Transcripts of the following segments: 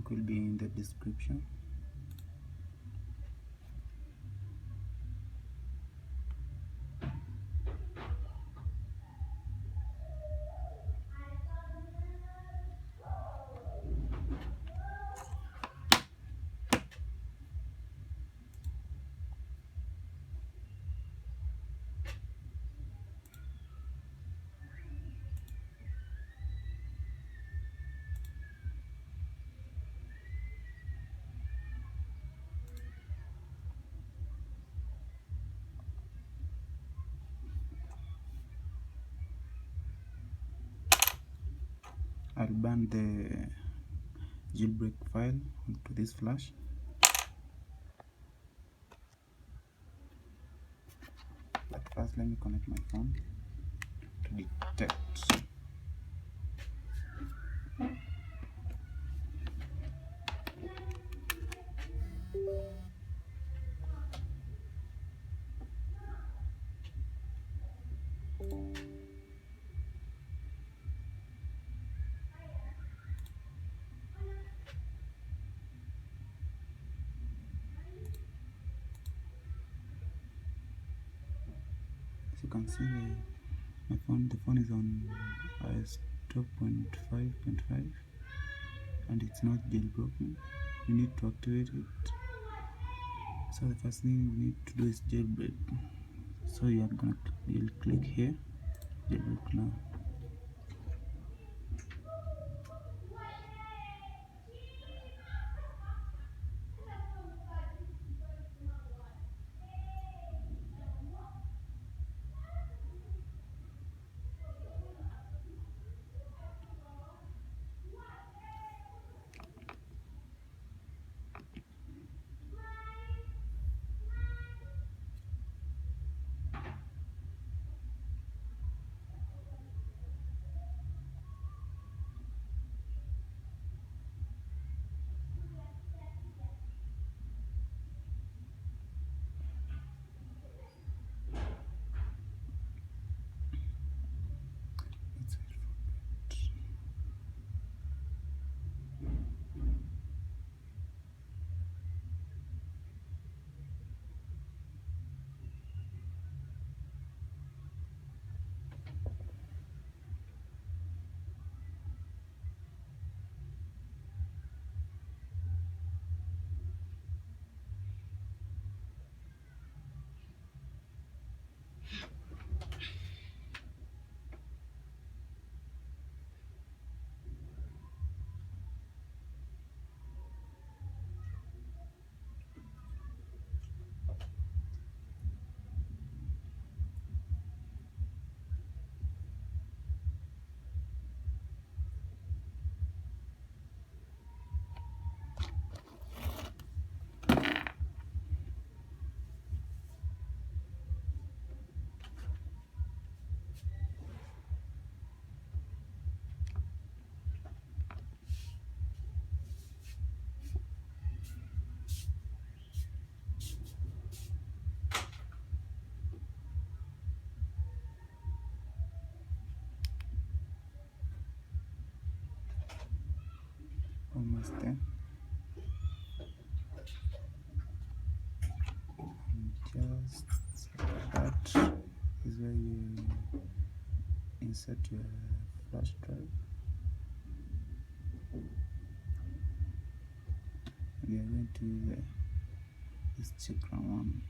link will be in the description. I'll burn the jailbreak file onto this flash. But first, let me connect my phone to detect. As you can see, the phone is on iOS 12.5.5 and it's not jailbroken. You need to activate it. So the first thing we need to do is jailbreak. So you'll click here, jailbreak now. Almost there. And just that is where you insert your flash drive. We are going to use this checker one.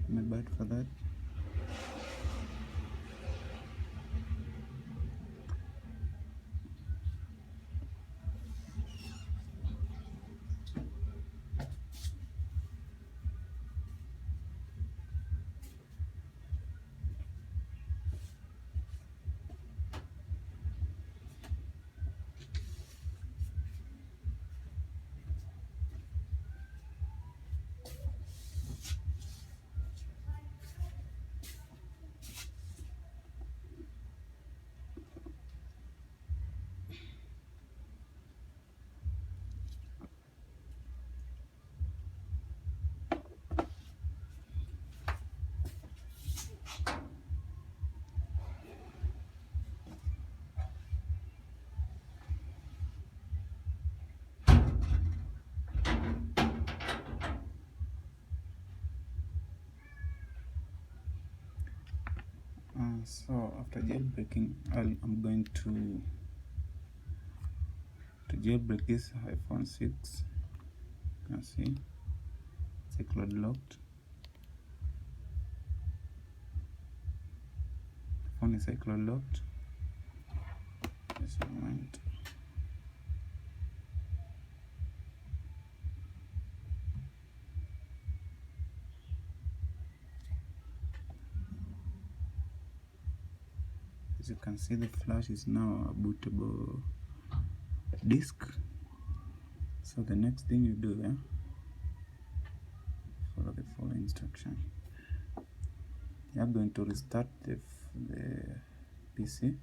My bad for that. So after jailbreaking, I'm going to jailbreak this iPhone 6. You can see it's cloud locked. The phone is cloud locked. Just a moment. As you can see, the flash is now a bootable disk. So the next thing you do, follow the following instruction. You are going to restart the PC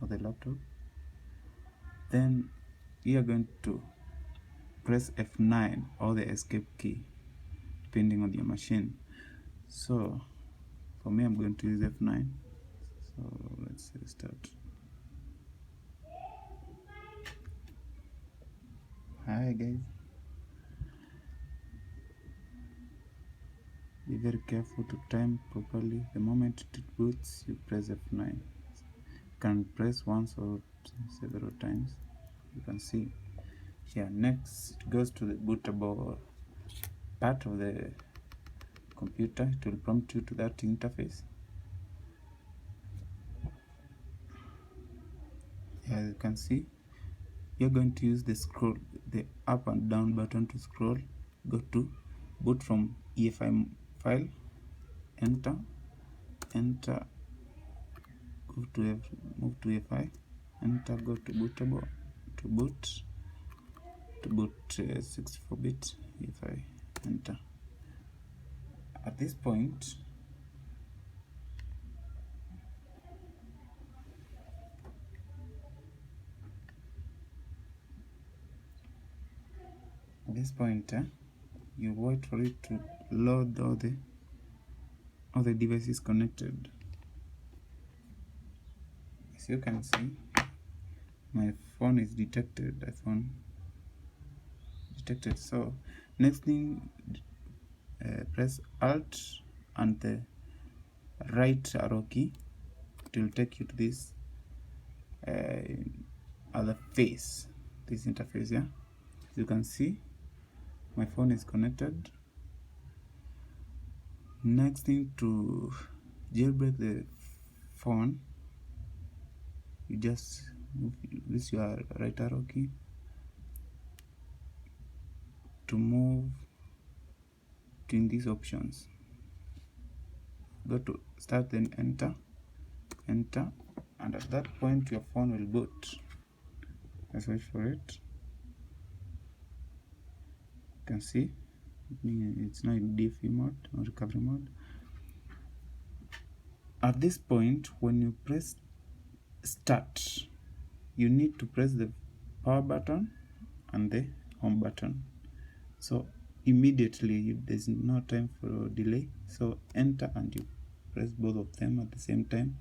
or the laptop. Then you are going to press F9 or the escape key, depending on your machine. So for me, I'm going to use F9. So let's restart. Hi guys. Be very careful to time properly. The moment it boots, you press F9. You can press once or several times. You can see here. Next, it goes to the bootable part of the computer. It will prompt you to that interface. As you can see, you're going to use the up and down button to scroll. Go to boot from EFI file, enter, move to EFI, enter, go to bootable, to boot 64-bit EFI, enter. At this point, you wait for it to load all the devices connected. As you can see, my phone is detected. iPhone detected. So next thing, press Alt and the right arrow key. It will take you to this other face, this interface. As you can see, my phone is connected. Next thing, to jailbreak the phone, you just use your right arrow key to move between these options. Go to start, then enter, and at that point your phone will boot. Let's wait for it. You can see it's now in DFE mode or recovery mode. At this point, when you press start, you need to press the power button and the home button. So immediately, there's no time for delay. So enter and you press both of them at the same time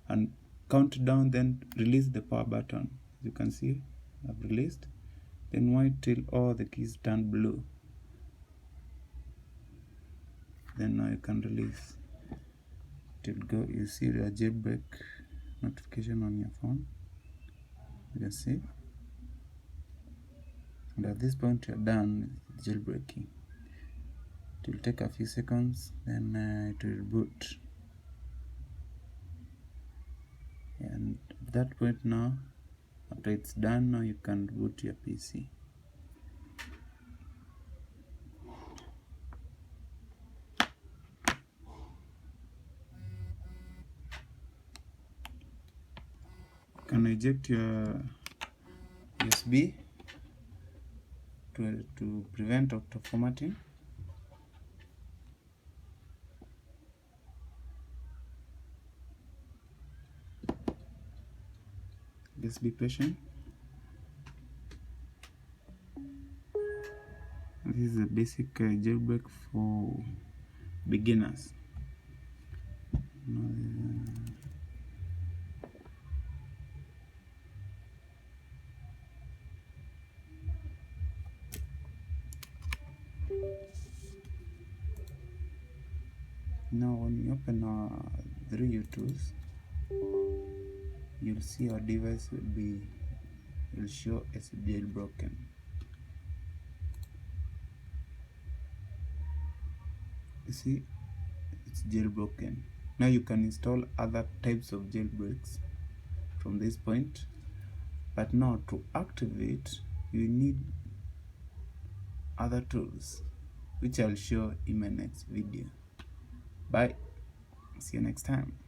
and count down, then release the power button. As you can see, I've released. Then wait till all the keys turn blue. Then now you can release. It will go, you see the jailbreak notification on your phone. You can see. And at this point, you're done with jailbreaking. It will take a few seconds, then it will boot. And at that point now, after it's done, now you can boot your PC. You can eject your USB to prevent auto formatting. Just be patient. This is a basic jailbreak for beginners. Now when you open the 3U tools, you'll see your device will show as jailbroken. You see, it's jailbroken. Now you can install other types of jailbreaks from this point, but now to activate you need other tools, which I'll show in my next video. Bye, see you next time.